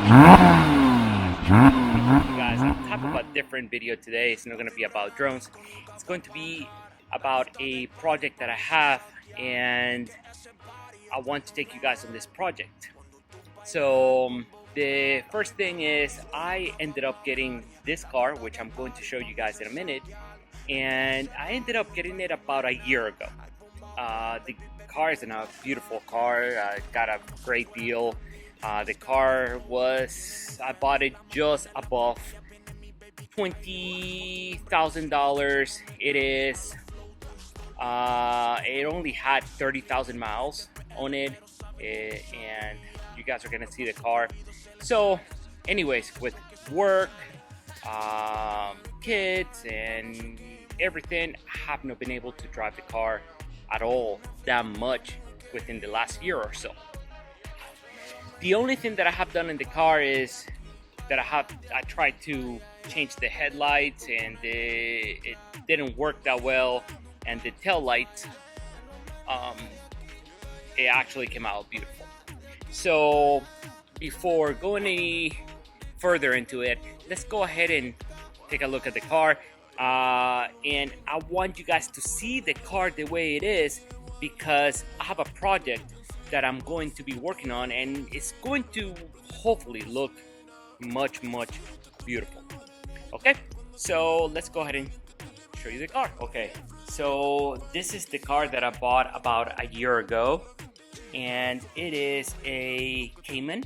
Guys, on top of a different video today, it's not going to be about drones. It's going to be about a project that I have, and I want to take you guys on this project. So the first thing is I ended up getting this car, which I'm going to show you guys in a minute, and I ended up getting it about a year ago. The car is a beautiful car. I got a great deal. The car I bought it just above $20,000. It only had 30,000 miles on it, and you guys are gonna see the car. So anyways, with work, kids and everything, I have not been able to drive the car at all that much within the last year or so. The only thing that I have done in the car is that I tried to change the headlights, and it didn't work that well, and the tail lights, it actually came out beautiful. So before going any further into it, let's go ahead and take a look at the car, and I want you guys to see the car the way it is, because I have a project that I'm going to be working on, and it's going to hopefully look much beautiful. Okay, so let's go ahead and show you the car. Okay, so this is the car that I bought about a year ago, and it is a Cayman,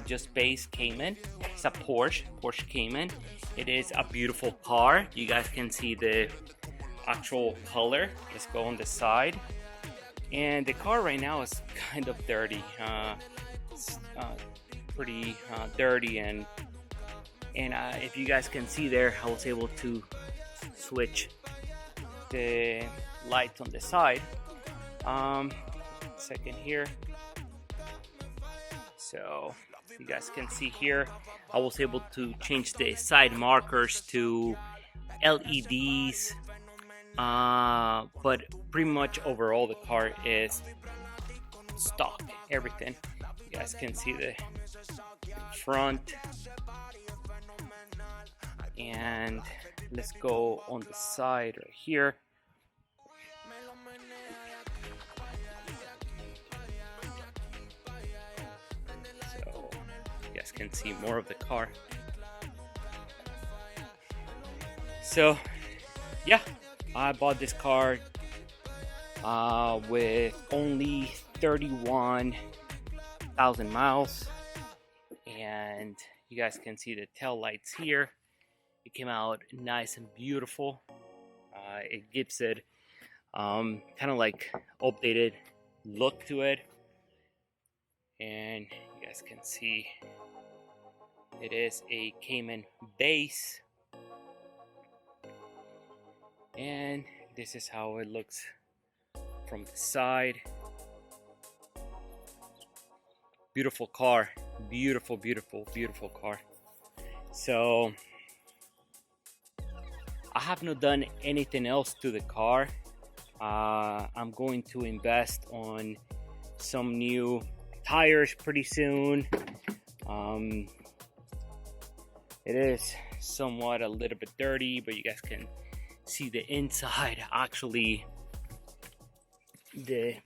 just base Cayman. It's a Porsche Cayman. It is a beautiful car. You guys can see the actual color. Let's go on the side. And the car right now is kind of dirty. It's pretty dirty, and if you guys can see there, I was able to switch the lights on the side. Second here. So you guys can see here, I was able to change the side markers to LEDs. But pretty much overall the car is stock, everything. You guys can see the front, and let's go on the side right here. So you guys can see more of the car. So yeah, I bought this car with only 31,000 miles, and you guys can see the tail lights here. It came out nice and beautiful. It gives it kind of like updated look to it, and you guys can see it is a Cayman base. And this is how it looks from the side. Beautiful car, beautiful car. So I have not done anything else to the car. I'm going to invest on some new tires pretty soon. It is somewhat a little bit dirty, but you guys can see the inside. Actually, the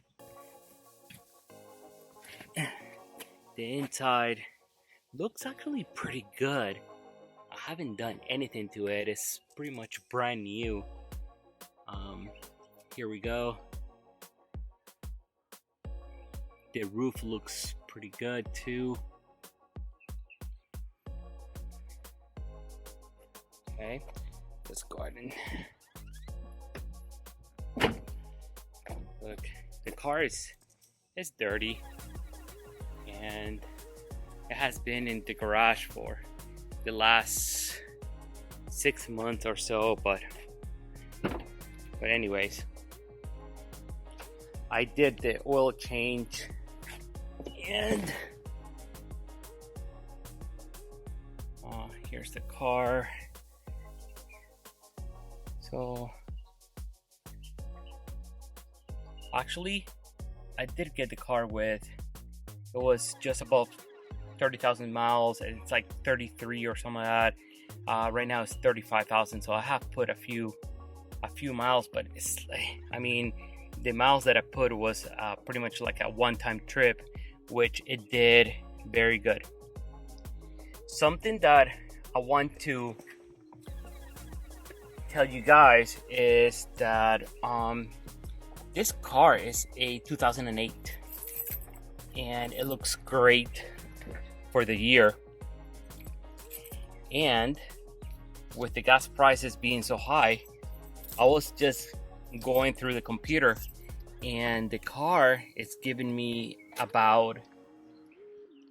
inside looks actually pretty good. I haven't done anything to it. It's pretty much brand new. Here we go. The roof looks pretty good too. Okay, let's go ahead and look. The car is dirty, and it has been in the garage for the last 6 months or so, but anyways, I did the oil change, and here's the car. So actually, I did get the car with, it was just above 30,000 miles, and it's like 33 or something like that. Right now it's 35,000, so I have put a few miles, but it's, I mean, the miles that I put was pretty much like a one-time trip, which it did very good. Something that I want to tell you guys is that this car is a 2008, and it looks great for the year. And with the gas prices being so high, I was just going through the computer, and the car is giving me about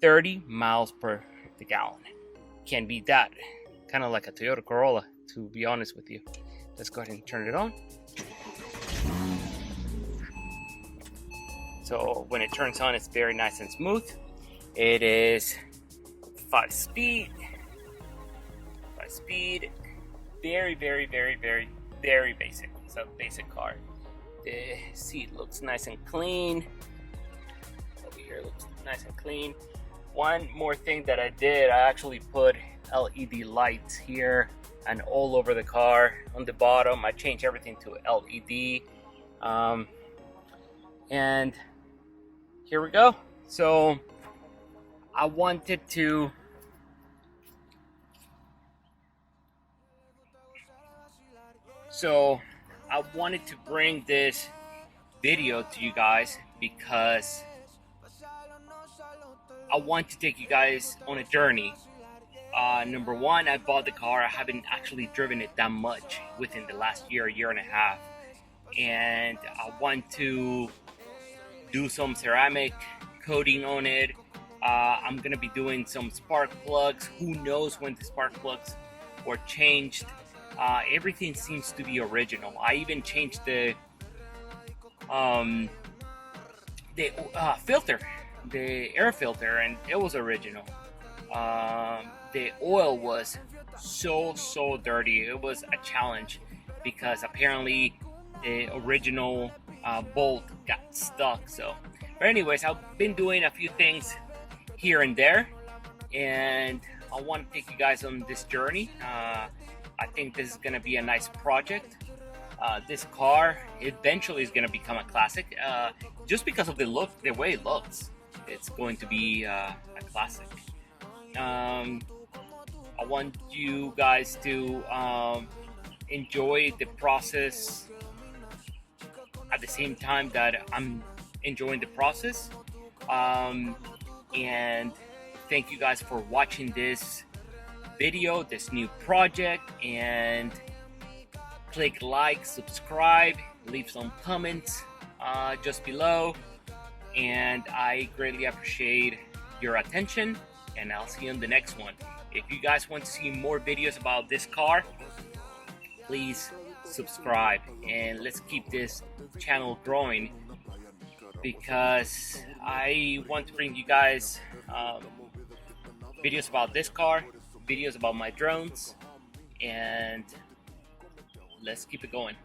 30 miles per the gallon. Can't beat that. Kind of like a Toyota Corolla, to be honest with you. Let's go ahead and turn it on. So when it turns on, it's very nice and smooth. It is 5-speed. Very, very, very, very, very basic. It's a basic car. The seat looks nice and clean. Over here looks nice and clean. One more thing that I did, I actually put LED lights here and all over the car. On the bottom, I changed everything to LED. And here we go. So I wanted to bring this video to you guys because I want to take you guys on a journey. Number one, I bought the car. I haven't actually driven it that much within the last year and a half. And I want to do some ceramic coating on it. I'm going to be doing some spark plugs. Who knows when the spark plugs were changed. Everything seems to be original. I even changed the filter, the air filter, and it was original. The oil was so dirty. It was a challenge because apparently the original bolt got stuck. So, but anyways, I've been doing a few things here and there, and I want to take you guys on this journey. I think this is going to be a nice project. This car eventually is going to become a classic, just because of the way it looks. It's going to be a classic. I want you guys to enjoy the process at the same time that I'm enjoying the process. And thank you guys for watching this video, this new project, and click like, subscribe, leave some comments just below, and I greatly appreciate your attention, and I'll see you in the next one. If you guys want to see more videos about this car, please subscribe, and let's keep this channel growing because I want to bring you guys videos about this car, videos about my drones, and let's keep it going.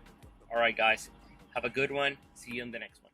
All right, guys, have a good one. See you in the next one.